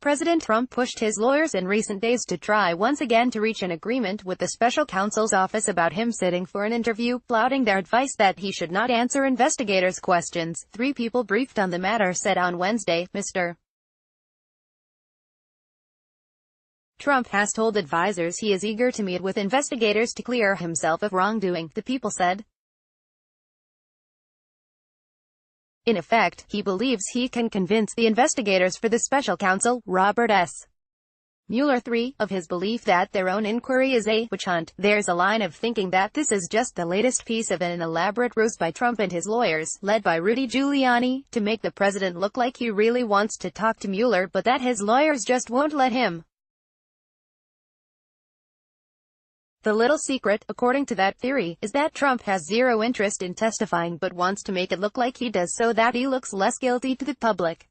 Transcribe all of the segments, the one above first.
President Trump pushed his lawyers in recent days to try once again to reach an agreement with the special counsel's office about him sitting for an interview, flouting their advice that he should not answer investigators' questions. Three people briefed on the matter said on Wednesday, Mr. Trump has told advisers he is eager to meet with investigators to clear himself of wrongdoing, the people said. In effect, he believes he can convince the investigators for the special counsel, Robert S. Mueller III, of his belief that their own inquiry is a witch hunt. There's a line of thinking that this is just the latest piece of an elaborate ruse by Trump and his lawyers, led by Rudy Giuliani, to make the president look like he really wants to talk to Mueller but that his lawyers just won't let him. The little secret, according to that theory, is that Trump has zero interest in testifying but wants to make it look like he does so that he looks less guilty to the public.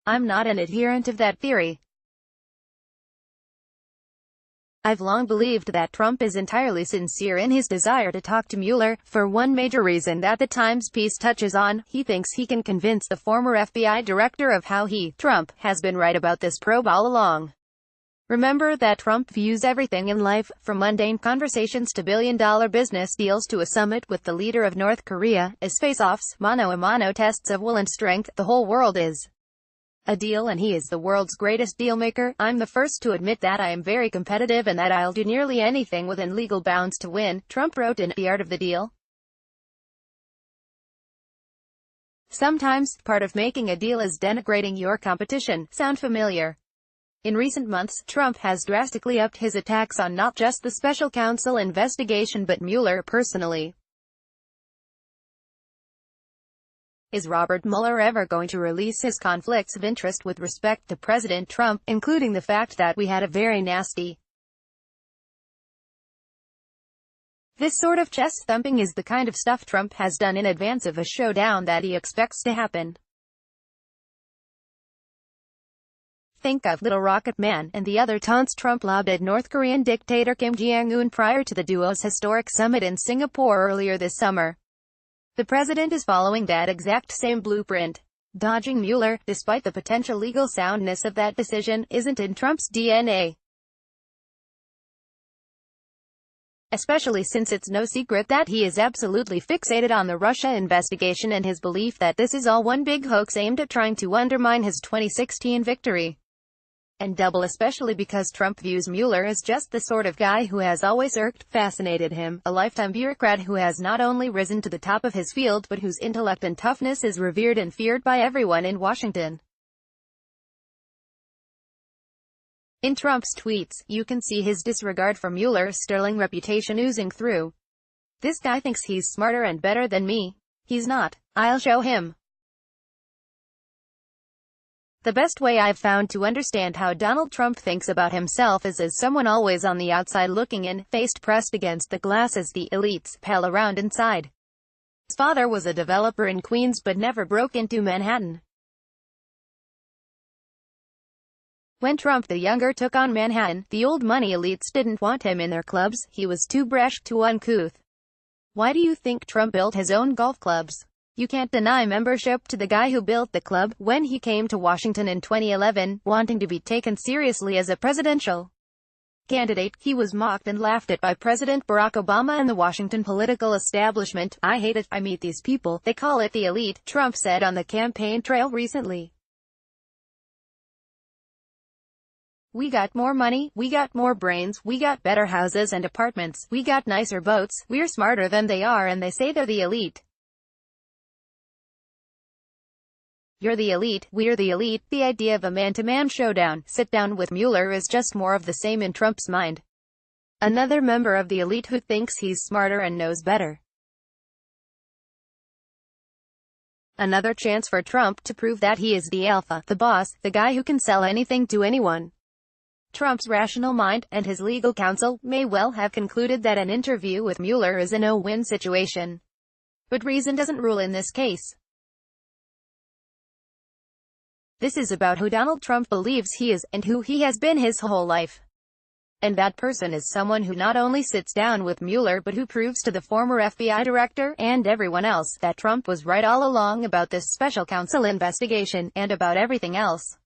I'm not an adherent of that theory. I've long believed that Trump is entirely sincere in his desire to talk to Mueller, for one major reason that the Times piece touches on. He thinks he can convince the former FBI director of how he, Trump, has been right about this probe all along. Remember that Trump views everything in life, from mundane conversations to billion-dollar business deals to a summit with the leader of North Korea, as face-offs, mano-a-mano tests of will and strength. The whole world is a deal and he is the world's greatest deal-maker. I'm the first to admit that I am very competitive and that I'll do nearly anything within legal bounds to win, Trump wrote in The Art of the Deal. Sometimes, part of making a deal is denigrating your competition. Sound familiar? In recent months, Trump has drastically upped his attacks on not just the special counsel investigation but Mueller personally. Is Robert Mueller ever going to release his conflicts of interest with respect to President Trump, including the fact that we had a very nasty... This sort of chest-thumping is the kind of stuff Trump has done in advance of a showdown that he expects to happen. Think of Little Rocket Man and the other taunts Trump lobbed at North Korean dictator Kim Jong-un prior to the duo's historic summit in Singapore earlier this summer. The president is following that exact same blueprint. Dodging Mueller, despite the potential legal soundness of that decision, isn't in Trump's DNA. Especially since it's no secret that he is absolutely fixated on the Russia investigation and his belief that this is all one big hoax aimed at trying to undermine his 2016 victory. And double especially because Trump views Mueller as just the sort of guy who has always fascinated him, a lifetime bureaucrat who has not only risen to the top of his field but whose intellect and toughness is revered and feared by everyone in Washington. In Trump's tweets, you can see his disregard for Mueller's sterling reputation oozing through. This guy thinks he's smarter and better than me. He's not. I'll show him. The best way I've found to understand how Donald Trump thinks about himself is as someone always on the outside looking in, face pressed against the glass as the elites pal around inside. His father was a developer in Queens but never broke into Manhattan. When Trump the younger took on Manhattan, the old money elites didn't want him in their clubs. He was too brash, too uncouth. Why do you think Trump built his own golf clubs? You can't deny membership to the guy who built the club. When he came to Washington in 2011, wanting to be taken seriously as a presidential candidate, he was mocked and laughed at by President Barack Obama and the Washington political establishment. I hate it. I meet these people. They call it the elite, Trump said on the campaign trail recently. We got more money, we got more brains, we got better houses and apartments, we got nicer boats, we're smarter than they are and they say they're the elite. You're the elite, we're the elite. The idea of a man-to-man showdown, sit-down with Mueller is just more of the same in Trump's mind. Another member of the elite who thinks he's smarter and knows better. Another chance for Trump to prove that he is the alpha, the boss, the guy who can sell anything to anyone. Trump's rational mind, and his legal counsel, may well have concluded that an interview with Mueller is a no-win situation. But reason doesn't rule in this case. This is about who Donald Trump believes he is, and who he has been his whole life. And that person is someone who not only sits down with Mueller but who proves to the former FBI director, and everyone else, that Trump was right all along about this special counsel investigation, and about everything else.